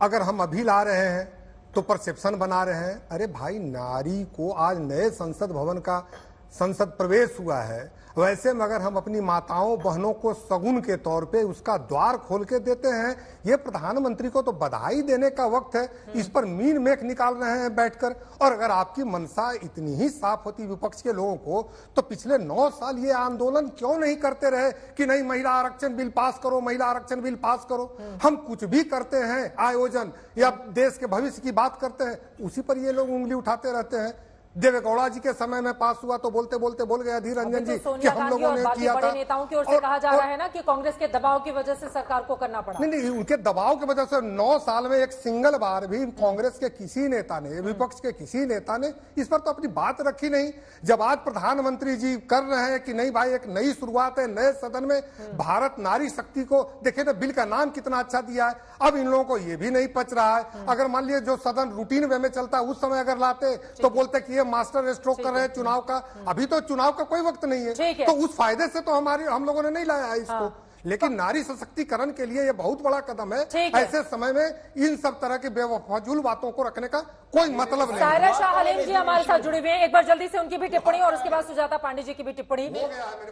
अगर हम अभी ला रहे हैं तो परसेप्शन बना रहे हैं। अरे भाई, नारी को आज नए संसद भवन का संसद प्रवेश हुआ है, वैसे में अगर हम अपनी माताओं बहनों को सगुन के तौर पे उसका द्वार खोल के देते हैं, ये प्रधानमंत्री को तो बधाई देने का वक्त है। इस पर मीन मेख निकाल रहे हैं बैठकर। और अगर आपकी मनसा इतनी ही साफ होती विपक्ष के लोगों को, तो पिछले 9 साल ये आंदोलन क्यों नहीं करते रहे कि नहीं महिला आरक्षण बिल पास करो, महिला आरक्षण बिल पास करो। हम कुछ भी करते हैं आयोजन या देश के भविष्य की बात करते हैं, उसी पर ये लोग उंगली उठाते रहते हैं। देवेगौड़ा जी के समय में पास हुआ तो बोलते बोलते बोल गए अधीर रंजन जी कि हम लोगों ने किया था। नेताओं की ओर से कहा जा रहा है ना कि कांग्रेस के दबाव की वजह से सरकार को करना पड़ा। नहीं, उनके दबाव की वजह से 9 साल में एक सिंगल बार भी कांग्रेस के किसी नेता ने, विपक्ष के किसी नेता ने इस पर तो अपनी बात रखी नहीं। जब आज प्रधानमंत्री जी कर रहे हैं कि नहीं भाई एक नई शुरुआत है, नए सदन में भारत नारी शक्ति को देखिए ना, बिल का नाम कितना अच्छा दिया है। अब इन लोगों को ये भी नहीं पच रहा है। अगर मान लीजिए जो सदन रूटीन वे में चलता है उस समय अगर लाते तो बोलते कि ये मास्टर स्ट्रोक कर रहे हैं चुनाव का। अभी तो चुनाव का कोई वक्त नहीं है, तो उस फायदे से तो हम लोगों ने नहीं लाया है इसको। लेकिन नारी सशक्तिकरण के लिए ये बहुत बड़ा कदम है। ऐसे समय में इन सब तरह की बेवफाजुल बातों को रखने का कोई मतलब नहीं। सायरा शाह हलीम जी हमारे साथ जुड़े हुए हैं, एक बार जल्दी से उनकी भी टिप्पणी और उसके बाद सुजाता पांडे जी की भी टिप्पणी।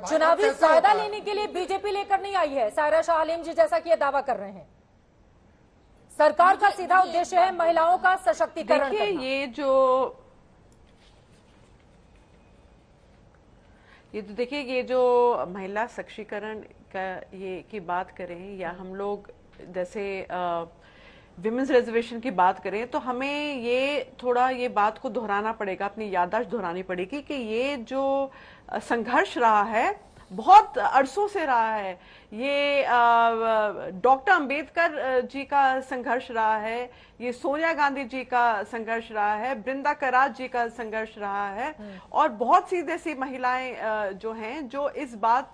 चुनावी फायदा लेने के लिए बीजेपी लेकर नहीं आई है, सायरा शाह हलीम जी जैसा कि ये दावा कर रहे हैं। सरकार का सीधा उद्देश्य है महिलाओं का सशक्तिकरण करना। ये तो देखिए, ये जो महिला सशक्तिकरण का ये की बात करें या हम लोग जैसे विमेंस रिजर्वेशन की बात करें, तो हमें ये थोड़ा ये बात को दोहराना पड़ेगा, अपनी याददाश्त दोहरानी पड़ेगी कि ये जो संघर्ष रहा है बहुत अरसों से रहा है। ये डॉक्टर अंबेडकर जी का संघर्ष रहा है, ये सोनिया गांधी जी का संघर्ष रहा है, बृंदा करात जी का संघर्ष रहा है, और बहुत सी ऐसी महिलाएं जो हैं जो इस बात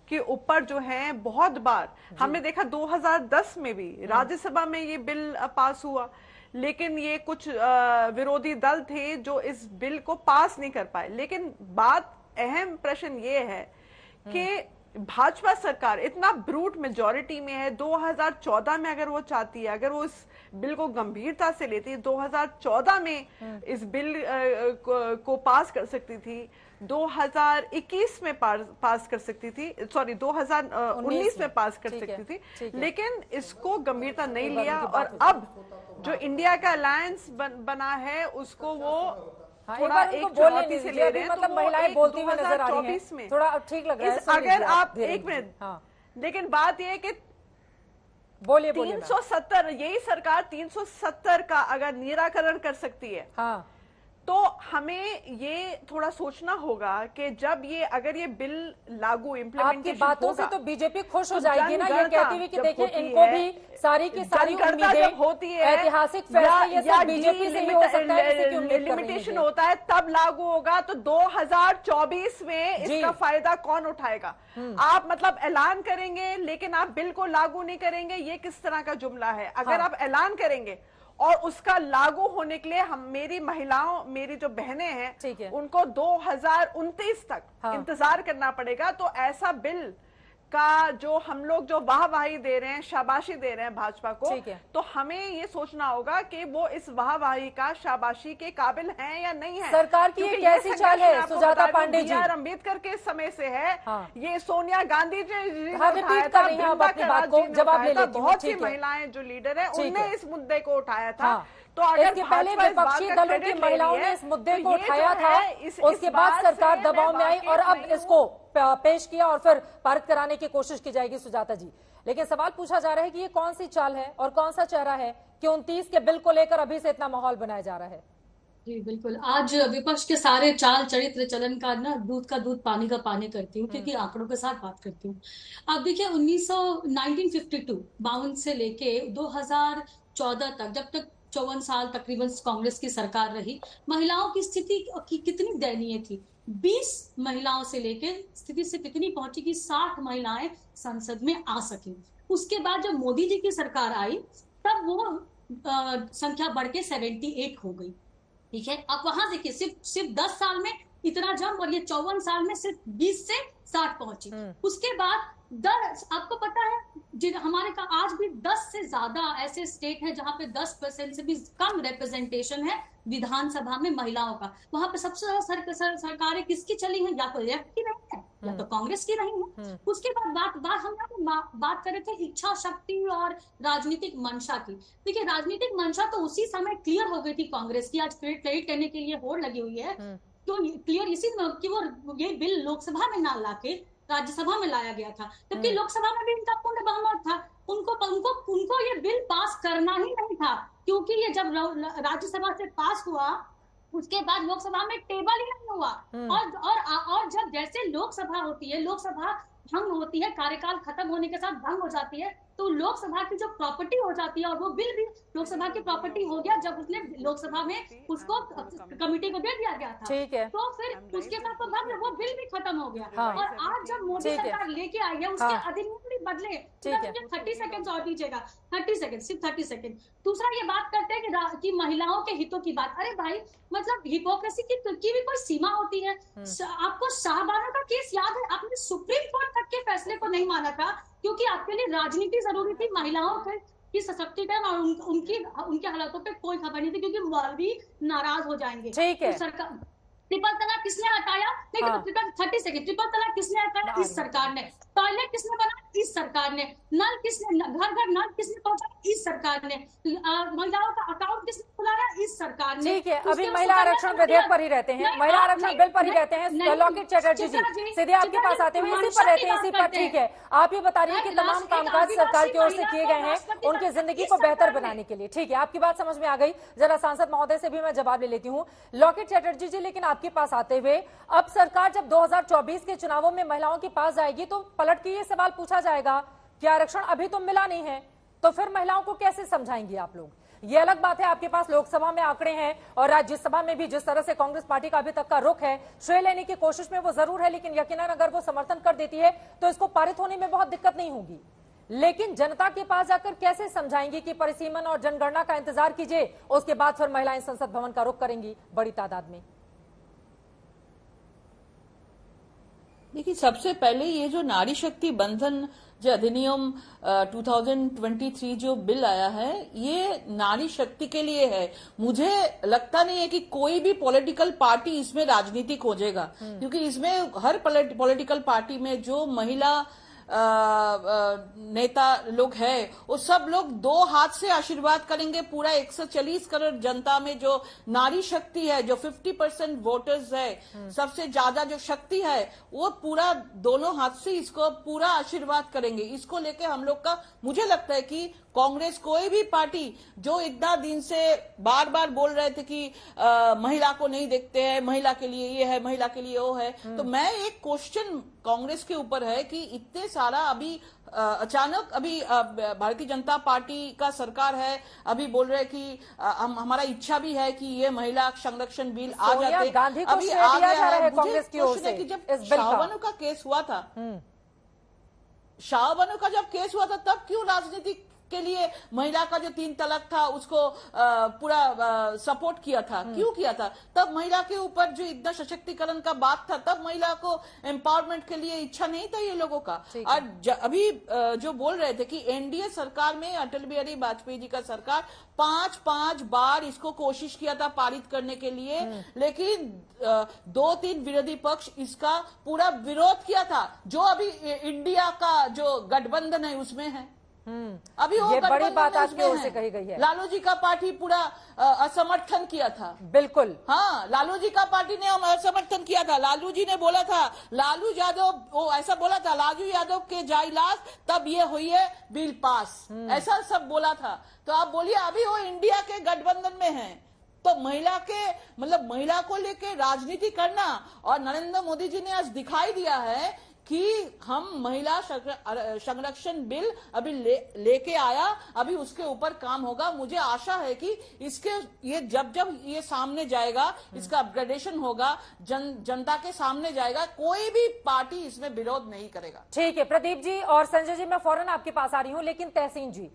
के ऊपर जो हैं बहुत बार हमने देखा। 2010 में भी राज्यसभा में ये बिल पास हुआ, लेकिन ये कुछ विरोधी दल थे जो इस बिल को पास नहीं कर पाए। लेकिन बात अहम प्रश्न ये है कि भाजपा सरकार इतना ब्रूट मेजॉरिटी में है। 2014 में अगर वो चाहती है, अगर वो इस बिल को गंभीरता से लेती है, 2014 में इस बिल को पास कर सकती थी, 2021 में पास कर सकती थी, सॉरी 2019 में पास कर सकती थी, लेकिन इसको गंभीरता नहीं लिया। और अब जो इंडिया का अलायंस बना है उसको वो थोड़ा एक चुनौती से ले रहे हैं। मतलब महिलाएं बोलती हुई नजर आ रही हैं, थोड़ा ठीक लग रहा है। अगर आप एक मिनट, लेकिन बात यह है कि बोलिए 370 यही सरकार 370 का अगर निराकरण कर सकती है, तो हमें ये थोड़ा सोचना होगा कि जब ये अगर ये बिल लागू इम्प्लीमेंटेशन आपकी बातों से तो बीजेपी खुश हो जाएगी ना, ये कहती हुई कि देखिए इनको भी सारी की सारी उम्मीदें होती है, ऐतिहासिक फैसला ये सब बीजेपी से ही हो सकता है। लिमिटेशन होता है तब लागू होगा, तो 2024 में इसका फायदा कौन उठाएगा? आप मतलब ऐलान करेंगे लेकिन आप बिल को लागू नहीं करेंगे, ये किस तरह का जुमला है? अगर आप ऐलान करेंगे और उसका लागू होने के लिए मेरी महिलाओं, मेरी जो बहनें हैं, उनको 2029 तक इंतजार करना पड़ेगा। तो ऐसा बिल का जो हम लोग जो वाहवाही दे रहे हैं, शाबाशी दे रहे हैं भाजपा को, तो हमें ये सोचना होगा कि वो इस वाहवाही का शाबाशी के काबिल हैं या नहीं है। सरकार की ये कैसी चाल है सुजाता पांडे जी? अम्बेडकर के समय से है, ये सोनिया गांधी जी बहुत सी महिलाएं जो लीडर है उनने इस मुद्दे को उठाया था। तो अगर पहले विपक्षी दलों की महिलाओं ने इस मुद्दे को उठाया था, उसके बाद सरकार दबाव में आई और अब इसको पेश किया और फिर पारित कराने की कोशिश की जाएगी। सुजाता जी, लेकिन सवाल पूछा जा रहा है कि ये कौन सी चाल है और कौन सा चेहरा है कि 29 के बिल को लेकर अभी से इतना माहौल बनाया जा रहा है? जी बिल्कुल, आज विपक्ष के सारे चाल चरित्र चलन का ना दूध का दूध पानी का पानी करती हूँ, क्योंकि आंकड़ों के साथ बात करती हूँ। आप देखिए 1952 से लेके 2014 तक, जब तक 54 साल तकरीबन कांग्रेस की सरकार रही, महिलाओं की स्थिति की कितनी दयनीय थी। 20 महिलाओं से लेकर स्थिति से कितनी पहुंची कि 60 महिलाएं संसद में आ सकी। उसके बाद जब मोदी जी की सरकार आई तब वो संख्या बढ़ के 78 हो गई। ठीक है, अब वहां देखिए सिर्फ 10 साल में इतना जंप, और ये 54 साल में सिर्फ 20 से 60 पहुंची। उसके बाद आपको पता है हमारे का आज भी 10 से ज्यादा ऐसे स्टेट हैं जहां पे 10% से भी कम रिप्रेजेंटेशन है विधानसभा में महिलाओं का। वहां पे सबसे ज्यादा सरकारें किसकी चली हैं? या तो लेफ्ट की रही है या तो कांग्रेस की रही है। उसके बाद हम बात कर रहे थे इच्छा शक्ति और राजनीतिक मंशा की। देखिए राजनीतिक मंशा तो उसी समय क्लियर हो गई थी कांग्रेस की, आज क्रेडिट करने के लिए होड़ लगी हुई है। तो क्लियर इसी कि वो ये बिल लोकसभा में ना लाके राज्यसभा में लाया गया था, जबकि लोकसभा में भी इनका पूर्ण बहुमत था। उनको ये बिल पास करना ही नहीं था, क्योंकि ये जब राज्यसभा से पास हुआ उसके बाद लोकसभा में टेबल ही नहीं हुआ। और जब जैसे लोकसभा होती है, लोकसभा भंग होती है, कार्यकाल खत्म होने के साथ भंग हो जाती है, तो लोकसभा की जो प्रॉपर्टी हो जाती है, और वो बिल भी लोकसभा की प्रॉपर्टी हो गया जब उसने लोकसभा में उसको कमेटी को दे दिया गया था। ठीक है, तो फिर उसके साथ तो वो बिल भी खत्म हो गया। और आज जब मोदी सरकार लेके आई है, उसके अधिनियम भी बदले। ठीक है। मुझे 30 सेकंड और दीजिएगा, 30 सेकंड, सिर्फ 30 सेकंड। दूसरा ये बात करते हैं कि महिलाओं के हितों की बात। अरे भाई, मतलब हिपोक्रेसी की भी कोई सीमा होती है। आपको शाहबानो का केस याद है? आपने सुप्रीम कोर्ट तक के फैसले को नहीं माना था क्योंकि आपके लिए राजनीति जरूरी थी, महिलाओं की सशक्तिकरण और उनके हालातों पे कोई खबर नहीं थी क्योंकि मौलवी नाराज हो जाएंगे। ठीक है। तो सरकार ट्रिपल तलाक किसने हटाया? नहीं, 30 सेकंड। ट्रिपल तलाक किसने हटाया? इस सरकार ने। टॉयलेट किसने बनाया? इस सरकार ने। नल किसने, घर घर नल किसने पहुंचाया? इस सरकार ने। महिलाओं का अकाउंट किसने खुलाया? इस सरकार ने। ठीक है, अभी महिला आरक्षण विधेयक पर ही रहते हैं, महिला आरक्षण बिल पर ही रहते हैं। लॉकेट चटर्जी जी सीधे आपके पास आते हुए इसी पर रहते हैं, इसी पर। ठीक है, आप ये बता रही है कि तमाम कामकाज सरकार की ओर से किए गए हैं उनकी जिंदगी को बेहतर बनाने के लिए। ठीक है, आपकी बात समझ में आ गई। जरा सांसद महोदय से भी मैं जवाब ले लेती हूँ। लॉकेट चटर्जी जी, लेकिन आपके पास आते हुए, अब सरकार जब 2024 के चुनावों में महिलाओं के पास जाएगी तो पलट के ये सवाल पूछा जाएगा कि आरक्षण अभी तो मिला नहीं है, तो फिर महिलाओं को कैसे समझाएंगे आप लोग? ये अलग बात है, आपके पास लोकसभा में आंकड़े हैं और राज्यसभा में भी जिस तरह से कांग्रेस पार्टी का अभी तक का रुख है, श्रेय लेने की कोशिश में वो जरूर है, लेकिन यकीनन अगर वो समर्थन कर देती है तो इसको पारित होने में बहुत दिक्कत नहीं होगी। लेकिन जनता के पास जाकर कैसे समझाएंगे कि परिसीमन और जनगणना का इंतजार कीजिए, उसके बाद फिर महिलाएं संसद भवन का रुख करेंगी बड़ी तादाद में? देखिए, सबसे पहले ये जो नारी शक्ति बंधन जो अधिनियम 2023 जो बिल आया है, ये नारी शक्ति के लिए है। मुझे लगता नहीं है कि कोई भी पॉलिटिकल पार्टी इसमें राजनीति खोजेगा, क्योंकि इसमें हर पॉलिटिकल पार्टी में जो महिला नेता लोग हैं, वो सब लोग दो हाथ से आशीर्वाद करेंगे। पूरा 140 करोड़ जनता में जो नारी शक्ति है, जो 50% वोटर्स है, सबसे ज्यादा जो शक्ति है, वो पूरा दोनों हाथ से इसको पूरा आशीर्वाद करेंगे। इसको लेके हम लोग का, मुझे लगता है कि कांग्रेस कोई भी पार्टी जो इतना दिन से बार बार बोल रहे थे कि महिला को नहीं देखते हैं, महिला के लिए ये है, महिला के लिए वो है, तो मैं एक क्वेश्चन कांग्रेस के ऊपर है कि इतने सारा अभी अचानक अभी भारतीय जनता पार्टी का सरकार है, अभी बोल रहे कि हमारा इच्छा भी है कि ये महिला संरक्षण बिल आ जाते, अभी आ गया है। कांग्रेस की ओर से कि जब शाहबानो का केस हुआ था, शाहबानो का जब केस हुआ था, तब क्यों राजनीति के लिए महिला का जो 3 तलाक था उसको पूरा सपोर्ट किया था? क्यों किया था? तब महिला के ऊपर जो इतना सशक्तिकरण का बात था, तब महिला को एम्पावरमेंट के लिए इच्छा नहीं था ये लोगों का। और अभी जो बोल रहे थे कि एनडीए सरकार में अटल बिहारी वाजपेयी जी का सरकार 5 बार इसको कोशिश किया था पारित करने के लिए, लेकिन 2-3 विरोधी पक्ष इसका पूरा विरोध किया था। जो अभी इंडिया का जो गठबंधन है उसमें है, अभी वो बड़ी बात आपकी ओर से कही गई है। लालू जी का पार्टी पूरा असमर्थन किया था। बिल्कुल, हाँ, लालू जी का पार्टी ने असमर्थन किया था। लालू जी ने बोला था, लालू यादव वो ऐसा बोला था, लालू यादव के जाइलास तब ये हुई है बिल पास, ऐसा सब बोला था। तो आप बोलिए, अभी वो इंडिया के गठबंधन में है, तो महिला के मतलब महिला को लेके राजनीति करना, और नरेंद्र मोदी जी ने आज दिखाई दिया है कि हम महिला संरक्षण बिल अभी लेके आया, अभी उसके ऊपर काम होगा। मुझे आशा है कि इसके ये जब ये सामने जाएगा, इसका अपग्रेडेशन होगा, जनता के सामने जाएगा, कोई भी पार्टी इसमें विरोध नहीं करेगा। ठीक है प्रदीप जी और संजय जी, मैं फौरन आपके पास आ रही हूं, लेकिन तहसीन जी,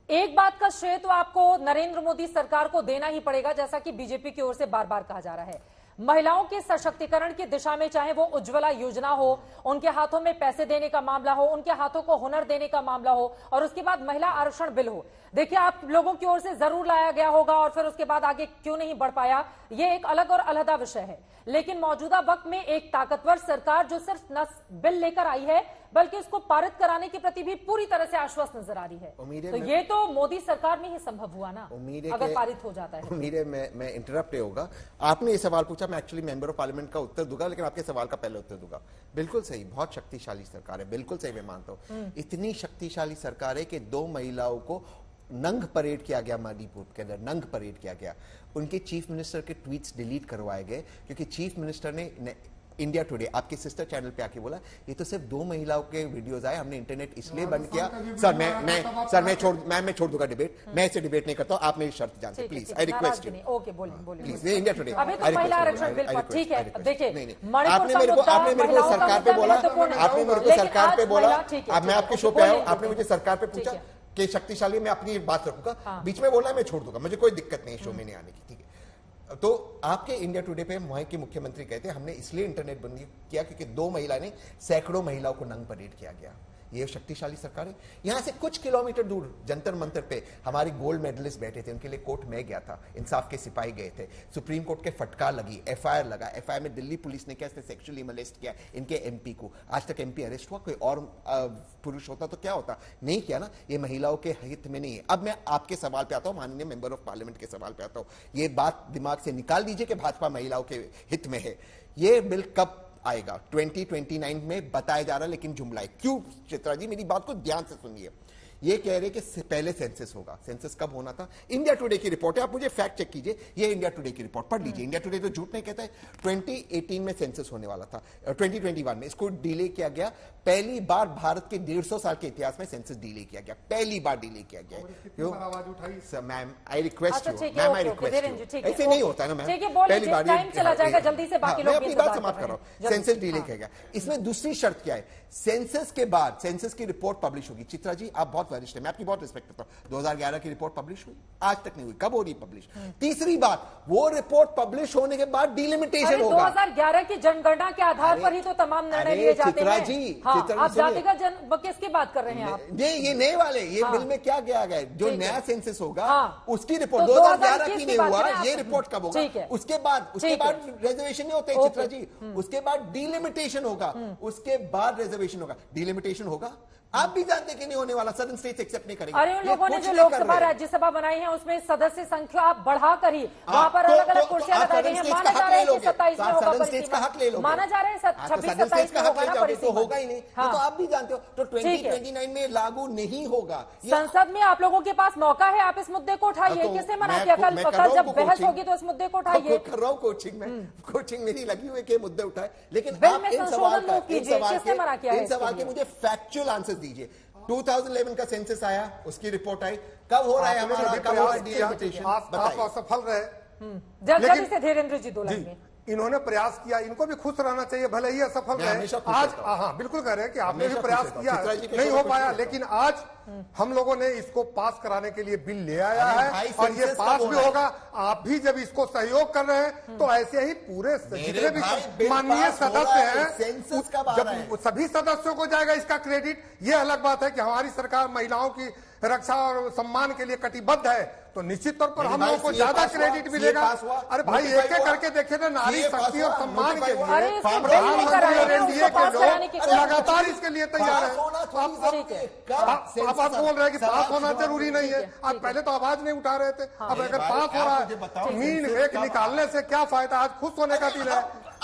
एक बात का श्रेय तो आपको नरेंद्र मोदी सरकार को देना ही पड़ेगा, जैसा कि बीजेपी की ओर से बार बार कहा जा रहा है। महिलाओं के सशक्तिकरण की दिशा में, चाहे वो उज्ज्वला योजना हो, उनके हाथों में पैसे देने का मामला हो, उनके हाथों को हुनर देने का मामला हो, और उसके बाद महिला आरक्षण बिल हो, देखिए आप लोगों की ओर से जरूर लाया गया होगा और फिर उसके बाद आगे क्यों नहीं बढ़ पाया, ये एक अलग और अलहदा विषय है। लेकिन मौजूदा वक्त में एक ताकतवर सरकार जो सिर्फ न बिल लेकर आई है बल्कि इसको पारित कराने के प्रति भी पूरी तरह से आश्वस्त नजर आ रही है, तो ये तो मोदी सरकार में ही संभव हुआ ना, अगर पारित हो जाता है। उम्मीद मैं इंटरप्ट होगा। आपने ये सवाल पूछा, मैं एक्चुअली मेंबर ऑफ पार्लियामेंट का उत्तर दूंगा, लेकिन आपके सवाल का पहले उत्तर दूंगा। बिल्कुल सही, बहुत शक्तिशाली सरकार है, बिल्कुल सही, मैं मानता हूँ। इतनी शक्तिशाली सरकार है कि 2 महिलाओं को नंग परेड किया गया, मणिपुर के अंदर नंग परेड किया गया। उनके चीफ मिनिस्टर के ट्वीट्स डिलीट करवाए गए क्योंकि चीफ मिनिस्टर ने इंडिया टुडे आपके सिस्टर चैनल पे आके बोला ये तो सिर्फ 2 महिलाओं के वीडियोस आए, हमने इंटरनेट इसलिए बंद किया। सर मैं छोड़ दूंगा डिबेट, मैं इसे डिबेट नहीं करता हूं, आप मेरी शर्त जानते, please I request you. Okay बोलिए प्लीज, ये इंडिया टुडे अभी तो महिला आरक्षण बिल पर ठीक है। देखिए आपने मेरे को सरकार पे बोला, आपने मेरे को सरकार पे बोला, अब मैं आपके शो पे आया हूं, आपने मुझे सरकार पे पूछा कि शक्तिशाली में अपनी बात रखूंगा, बीच में बोला मैं छोड़ दूंगा, मुझे कोई दिक्कत नहीं शो में नहीं आने की, ठीक है। तो आपके इंडिया टुडे पे वहां के मुख्यमंत्री कहते हैं हमने इसलिए इंटरनेट बंद किया क्योंकि 2 महिला ने सैकड़ों महिलाओं को नंग परेड किया गया। ये शक्तिशाली सरकार है। यहां से कुछ किलोमीटर दूर जंतर मंतर पे हमारे गोल्ड मेडलिस्ट बैठे थे, उनके लिए कोर्ट में गया था, इंसाफ के सिपाही गए थे, सुप्रीम कोर्ट के फटकार लगी, एफआईआर लगा, एफआईआर में दिल्ली पुलिस ने कैसे सेक्सुअली मोलेस्ट किया इनके एमपी को, आज तक एमपी अरेस्ट हुआ, कोई और पुरुष होता तो क्या होता, नहीं किया ना। ये महिलाओं के हित में नहीं है। अब मैं आपके सवाल पे आता हूं, माननीय मेंबर ऑफ पार्लियामेंट के सवाल पे आता हूं। ये बात दिमाग से निकाल दीजिए कि भाजपा महिलाओं के हित में है। ये बिल कब आएगा? 2029 में बताया जा रहा है, लेकिन जुमला है। क्यों चित्रा जी, मेरी बात को ध्यान से सुनिए। ये कह रहे कि पहले सेंसस होगा। सेंसस कब होना था? इंडिया टुडे की रिपोर्ट है, आप मुझे फैक्ट चेक कीजिए, ये इंडिया टुडे की रिपोर्ट पढ़ लीजिए। इंडिया टुडे तो झूठ नहीं कहता है। 2018 में सेंसस होने वाला था, 2021 में इसको डिले किया गया। पहली बार भारत के 150 साल के इतिहास में सेंसस डिले किया गया, पहली बार डिले किया गया। Ma'am I request you, ma'am I request you, ऐसे नहीं होता ना मैम, पहली बार चला जाएगा जल्दी से, बाकी लोग अपनी बात समाप्त कर रहा हूं। सेंसस डिले किया गया। इसमें दूसरी शर्त क्या है? सेंसस के बाद सेंसस की रिपोर्ट पब्लिश होगी। चित्रा जी आप बहुत वरिष्ठ है, मैं आपकी बहुत रिस्पेक्ट करता हूं। 2011 की रिपोर्ट पब्लिश हुई, आज तक नहीं हुई, कब हो रही पब्लिश? तीसरी बात, वो रिपोर्ट पब्लिश होने के बाद डिलिमिटेशन होगा। 2011 की जनगणना के आधार पर ही तो तमाम निर्णय लिए जाते हैं। आप जातिगत किसकी बात कर रहे हैं आप? ये नए वाले, ये बिल में क्या किया गया है? जो नया सेंसस होगा उसकी रिपोर्ट 2011 की नहीं हुआ, ये रिपोर्ट कब होगा? उसके बाद रिजर्वेशन नहीं होते चित्रा जी, उसके बाद डिलिमिटेशन होगा, उसके बाद रिजर्वेशन होगा, डिलिमिटेशन होगा। आप भी जानते कि नहीं होने वाला, सदन स्टेट्स एक्सेप्ट नहीं करेंगे। अरे उन लोगों ने जो लोकसभा राज्यसभा बनाई है उसमें सदस्य संख्या आप बढ़ाकर ही वहां पर अलग अलग कुर्सियां लगाई गई हैं। माना जा रहा है कि 27 में होगा, माना जा रहा है 26-27 में होगा ना परिसीमा, तो होगा ही नहीं। तो आप भी जानते हो, तो 2029 में लागू नहीं होगा। संसद में आप लोगों के पास मौका है, आप इस मुद्दे को उठाइए। किसने मना किया? कल जब बहस होगी तो इस मुद्दे को उठाइए। कर रहा हूँ कोचिंग में, कोचिंग मेरी लगी हुई के मुद्दे उठाए, लेकिन बिल में संशोधन मूव कीजिए। किसने मना किया? इन सवाल के मुझे फैक्चुअल आंसर दीजिए। 2011 का सेंसस आया, उसकी रिपोर्ट आई, कब हो रहा है हमारा, कब हो रहा है डिलिमिटेशन? आप असफल रहे। जल्दी से धीरेन्द्र जी 2 लाइन में। इन्होंने प्रयास किया, इनको भी खुश रहना चाहिए, भले ही असफल रहे। आज हाँ बिल्कुल कह रहे हैं कि आपने भी प्रयास किया, नहीं हो पाया, लेकिन आज हम लोगों ने इसको पास कराने के लिए बिल ले आया है और ये पास भी होगा। आप भी जब इसको सहयोग कर रहे हैं तो ऐसे ही पूरे जितने भी माननीय सदस्य हैं, जब सभी सदस्यों को जाएगा इसका क्रेडिट। ये अलग बात है कि हमारी सरकार महिलाओं की रक्षा और सम्मान के लिए कटिबद्ध है, तो निश्चित तौर पर हम लोगों को ज्यादा क्रेडिट मिलेगा। अरे भाई एक एक करके देखे ना, नारी शक्ति और सम्मान के लिए प्रधानमंत्री और एनडीए के लोग लगातार इसके लिए तैयार है। आप बोल रहे हैं कि पास होना जरूरी नहीं है, आप पहले तो आवाज नहीं उठा रहे थे, अब अगर पास हो रहा है तो मीन एक निकालने से क्या फायदा? आज खुश होने का दिन है,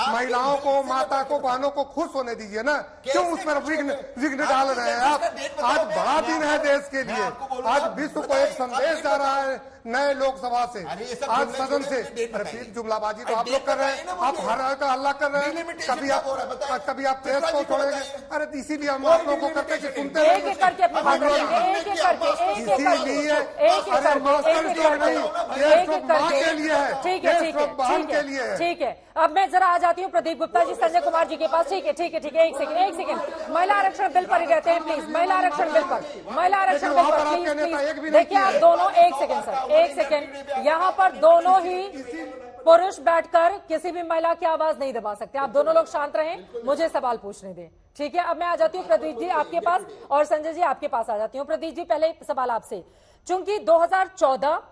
महिलाओं को, माता को, बहनों को खुश होने दीजिए ना, क्यों उस पर विघ्न डाल रहे हैं आप? आज बड़ा दिन है देश के लिए, आज विश्व को एक संदेश जा रहा है नए लोकसभा से, आज सदन से। अरे फिर जुमलाबाजी तो आप लोग कर रहे हैं, आप हर का हल्ला कर रहे हैं, कभी आप प्रेस को छोड़ेंगे। अरे इसीलिए हम आप लोगों को करते कि सुनते इसीलिए अरे मास्टर जो नहीं, माँ के लिए है, ठीक है, ठीक है। अब मैं जरा आ जाती हूँ प्रदीप गुप्ता जी, संजय कुमार जी के पास। ठीक है, एक सेकंड। महिला आरक्षण बिल पर ही रहते हैं प्लीज, महिला आरक्षण बिल पर, महिला आरक्षण बिल पर प्लीज। देखिए आप दोनों, एक सेकंड सर, एक सेकंड। यहाँ पर दोनों ही पुरुष बैठकर किसी भी महिला की आवाज नहीं दबा सकते। आप दोनों लोग शांत रहें, मुझे सवाल पूछने दें, ठीक है? अब मैं आ जाती हूँ प्रदीप जी आपके पास और संजय जी आपके पास आ जाती हूँ। प्रदीप जी पहले सवाल आपसे, चूंकि 2014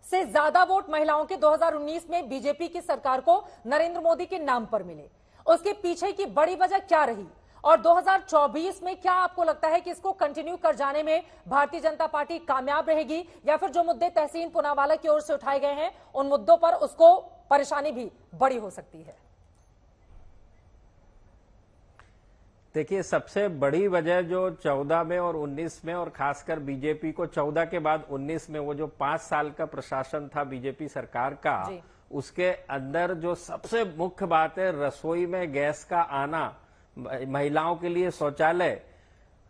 से ज्यादा वोट महिलाओं के 2019 में बीजेपी की सरकार को नरेंद्र मोदी के नाम पर मिले, उसके पीछे की बड़ी वजह क्या रही? और 2024 में क्या आपको लगता है कि इसको कंटिन्यू कर जाने में भारतीय जनता पार्टी कामयाब रहेगी, या फिर जो मुद्दे तहसीन पूनावाला की ओर से उठाए गए हैं उन मुद्दों पर उसको परेशानी भी बड़ी हो सकती है? देखिए, सबसे बड़ी वजह जो 14 में और 19 में, और खासकर बीजेपी को 14 के बाद 19 में वो जो 5 साल का प्रशासन था बीजेपी सरकार का, उसके अंदर जो सबसे मुख्य बात है, रसोई में गैस का आना, महिलाओं के लिए शौचालय,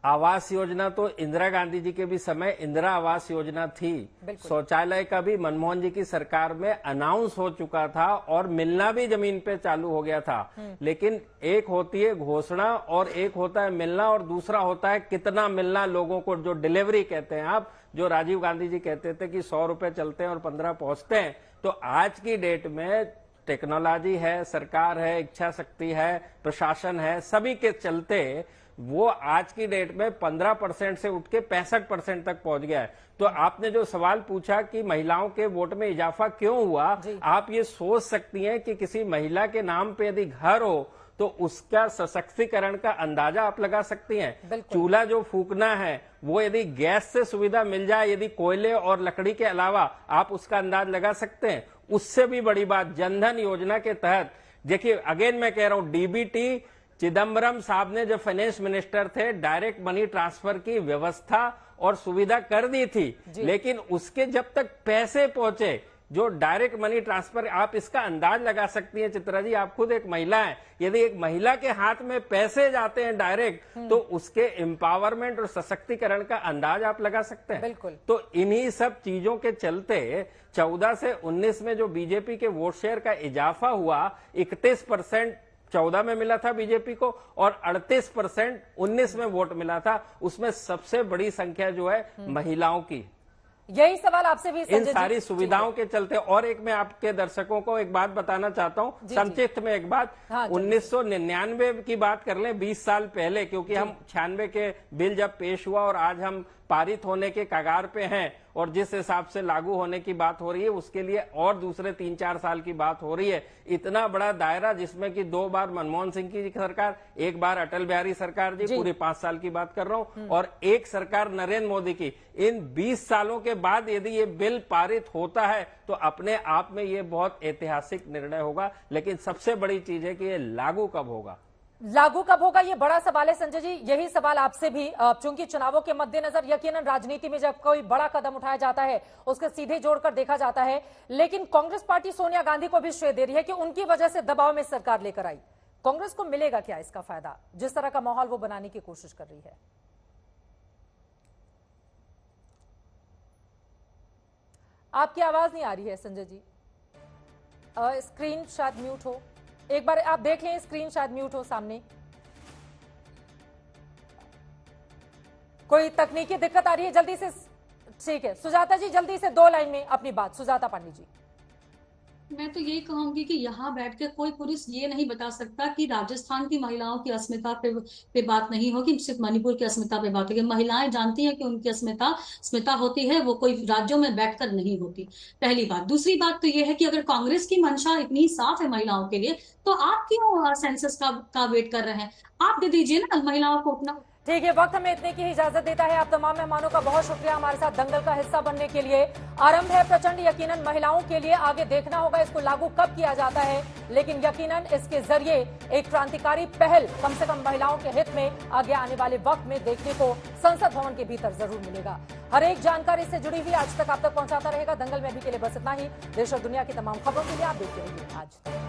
आवास योजना तो इंदिरा गांधी जी के भी समय इंदिरा आवास योजना थी। शौचालय का भी मनमोहन जी की सरकार में अनाउंस हो चुका था और मिलना भी जमीन पे चालू हो गया था। लेकिन एक होती है घोषणा और एक होता है मिलना, और दूसरा होता है कितना मिलना लोगों को, जो डिलीवरी कहते हैं आप, जो राजीव गांधी जी कहते थे कि 100 रुपए चलते हैं और 15 पहुंचते हैं। तो आज की डेट में टेक्नोलॉजी है, सरकार है, इच्छा शक्ति है, प्रशासन है, सभी के चलते वो आज की डेट में 15% से उठ के 65% तक पहुंच गया है। तो आपने जो सवाल पूछा कि महिलाओं के वोट में इजाफा क्यों हुआ, आप ये सोच सकती हैं कि किसी महिला के नाम पे यदि घर हो तो उसका सशक्तिकरण का अंदाजा आप लगा सकती हैं। चूल्हा जो फूकना है वो यदि गैस से सुविधा मिल जाए, यदि कोयले और लकड़ी के अलावा, आप उसका अंदाज लगा सकते हैं। उससे भी बड़ी बात, जनधन योजना के तहत देखिए, अगेन मैं कह रहा हूं, डीबीटी चिदम्बरम साहब ने जब फाइनेंस मिनिस्टर थे, डायरेक्ट मनी ट्रांसफर की व्यवस्था और सुविधा कर दी थी, लेकिन उसके जब तक पैसे पहुंचे, जो डायरेक्ट मनी ट्रांसफर, आप इसका अंदाज लगा सकती हैं चित्रा जी, आप खुद एक महिला हैं, यदि एक महिला के हाथ में पैसे जाते हैं डायरेक्ट, तो उसके एम्पावरमेंट और सशक्तिकरण का अंदाज आप लगा सकते हैं। बिल्कुल। तो इन्हीं सब चीजों के चलते 14 से 19 में जो बीजेपी के वोट शेयर का इजाफा हुआ, 31% 14 में मिला था बीजेपी को और 38% 19 में वोट मिला था। उसमें सबसे बड़ी संख्या जो है महिलाओं की। यही सवाल आपसे भी इन सारी सुविधाओं के चलते। और एक मैं आपके दर्शकों को एक बात बताना चाहता हूं, संक्षिप्त में एक बात, 1999 की बात कर लें, 20 साल पहले, क्योंकि हम 96 के बिल जब पेश हुआ और आज हम पारित होने के कगार पे हैं, और जिस हिसाब से लागू होने की बात हो रही है उसके लिए और दूसरे 3-4 साल की बात हो रही है। इतना बड़ा दायरा, जिसमें कि 2 बार मनमोहन सिंह की सरकार, 1 बार अटल बिहारी सरकार जी, पूरे 5 साल की बात कर रहा हूं, और एक सरकार नरेंद्र मोदी की। इन 20 सालों के बाद यदि ये बिल पारित होता है तो अपने आप में ये बहुत ऐतिहासिक निर्णय होगा। लेकिन सबसे बड़ी चीज है कि ये लागू कब होगा, लागू कब होगा, ये बड़ा सवाल है संजय जी। यही सवाल आपसे भी, चूंकि चुनावों के मद्देनजर यकीनन राजनीति में जब कोई बड़ा कदम उठाया जाता है उसके सीधे जोड़कर देखा जाता है। लेकिन कांग्रेस पार्टी सोनिया गांधी को भी श्रेय दे रही है कि उनकी वजह से दबाव में सरकार लेकर आई। कांग्रेस को मिलेगा क्या इसका फायदा, जिस तरह का माहौल वो बनाने की कोशिश कर रही है? आपकी आवाज नहीं आ रही है संजय जी, स्क्रीन शायद म्यूट हो, एक बार आप देख लें, स्क्रीन शायद म्यूट हो सामने। कोई तकनीकी दिक्कत आ रही है, जल्दी से, ठीक है सुजाता जी, जल्दी से 2 लाइन में अपनी बात। सुजाता पांडे जी। मैं तो यही कहूंगी कि यहाँ बैठकर कोई पुरुष ये नहीं बता सकता कि राजस्थान की महिलाओं की अस्मिता पे बात नहीं होगी, सिर्फ मणिपुर की अस्मिता पे बात होगी। महिलाएं जानती हैं कि उनकी अस्मिता होती है, वो कोई राज्यों में बैठकर नहीं होती, पहली बात। दूसरी बात तो ये है कि अगर कांग्रेस की मंशा इतनी साफ है महिलाओं के लिए, तो आप क्यों सेंसस का वेट कर रहे हैं? आप दे दीजिए ना महिलाओं को उतना। ठीक है, वक्त हमें इतने की ही इजाजत देता है। आप तमाम मेहमानों का बहुत शुक्रिया हमारे साथ दंगल का हिस्सा बनने के लिए। आरंभ है प्रचंड, यकीनन महिलाओं के लिए आगे देखना होगा इसको लागू कब किया जाता है, लेकिन यकीनन इसके जरिए एक क्रांतिकारी पहल कम से कम महिलाओं के हित में आगे आने वाले वक्त में देखने को संसद भवन के भीतर जरूर मिलेगा। हर एक जानकारी से जुड़ी हुई आज तक आप तक पहुंचाता रहेगा दंगल में। अभी के लिए बस इतना ही। देश और दुनिया की तमाम खबरों के लिए आप देखते रहिए आज तक।